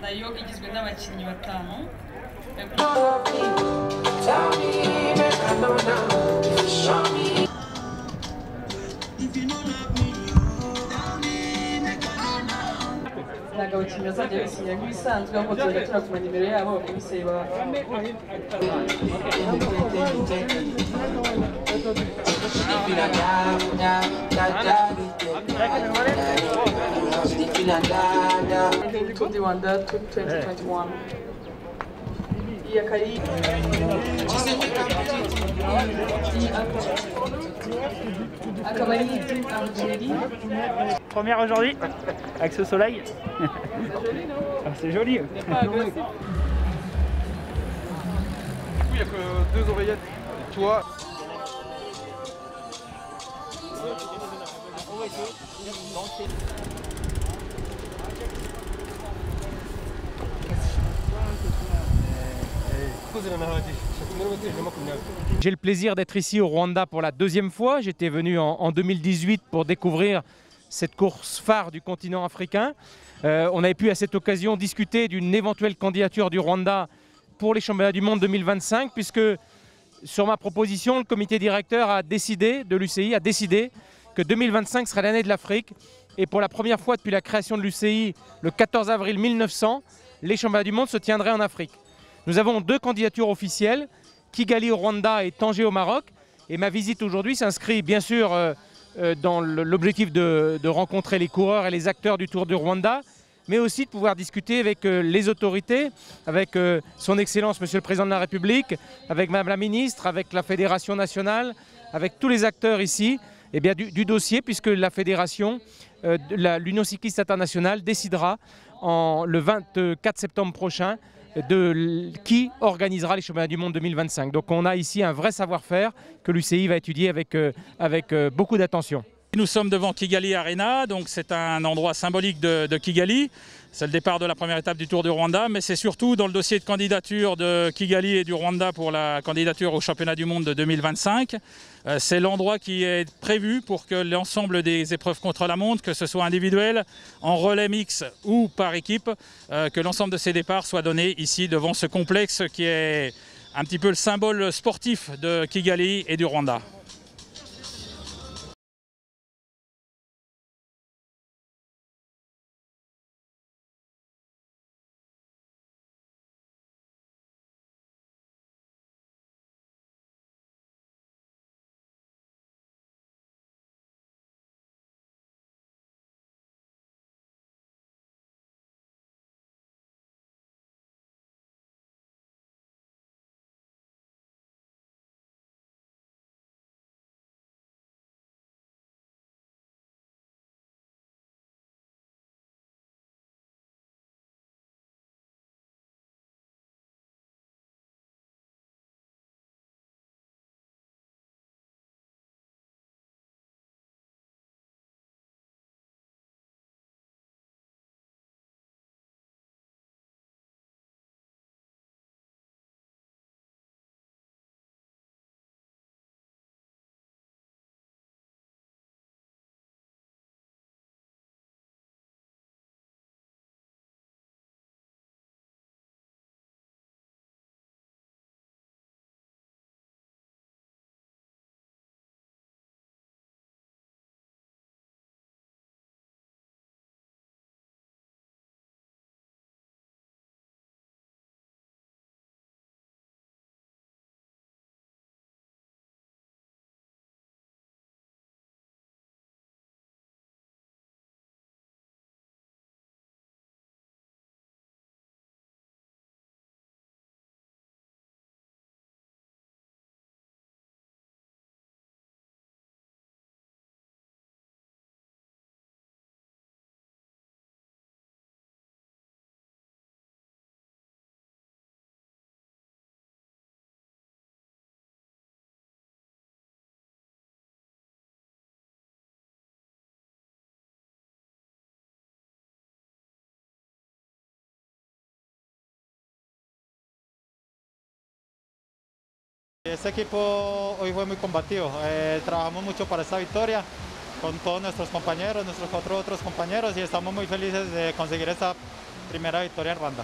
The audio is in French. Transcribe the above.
nayo igizwe n'abakinnyi batanu. Ntabwo abakinnyi bazajya bisinya nk'ibisanzwe ahubwo tuzajya turakuma nimero yabo bakabisaba Tour du Rwanda 2021. Il y a Kali. Première aujourd'hui, avec ce soleil. C'est joli. Du coup, il n'y a que 2 oreillettes. Toi. J'ai le plaisir d'être ici au Rwanda pour la deuxième fois. J'étais venu en 2018 pour découvrir cette course phare du continent africain. On avait pu à cette occasion discuter d'une éventuelle candidature du Rwanda pour les championnats du monde 2025, puisque sur ma proposition, le comité directeur de l'UCI a décidé que 2025 serait l'année de l'Afrique. Et pour la première fois depuis la création de l'UCI, le 14 avril 1900, les championnats du monde se tiendraient en Afrique. Nous avons 2 candidatures officielles, Kigali au Rwanda et Tanger au Maroc. Et ma visite aujourd'hui s'inscrit bien sûr dans l'objectif de rencontrer les coureurs et les acteurs du Tour du Rwanda, mais aussi de pouvoir discuter avec les autorités, avec son Excellence Monsieur le Président de la République, avec Madame la Ministre, avec la Fédération nationale, avec tous les acteurs ici, et bien du dossier, puisque la Fédération, l'Union cycliste internationale décidera le 24 septembre prochain de qui organisera les championnats du monde 2025. Donc on a ici un vrai savoir-faire que l'UCI va étudier avec beaucoup d'attention. Nous sommes devant Kigali Arena, donc c'est un endroit symbolique de Kigali. C'est le départ de la première étape du Tour du Rwanda, mais c'est surtout dans le dossier de candidature de Kigali et du Rwanda pour la candidature au championnat du monde de 2025. C'est l'endroit qui est prévu pour que l'ensemble des épreuves contre la montre, que ce soit individuel, en relais mix ou par équipe, que l'ensemble de ces départs soient donnés ici devant ce complexe qui est un petit peu le symbole sportif de Kigali et du Rwanda. Este equipo hoy fue muy combativo, trabajamos mucho para esta victoria con todos nuestros compañeros, nuestros 4 otros compañeros y estamos muy felices de conseguir esta primera victoria en Ruanda.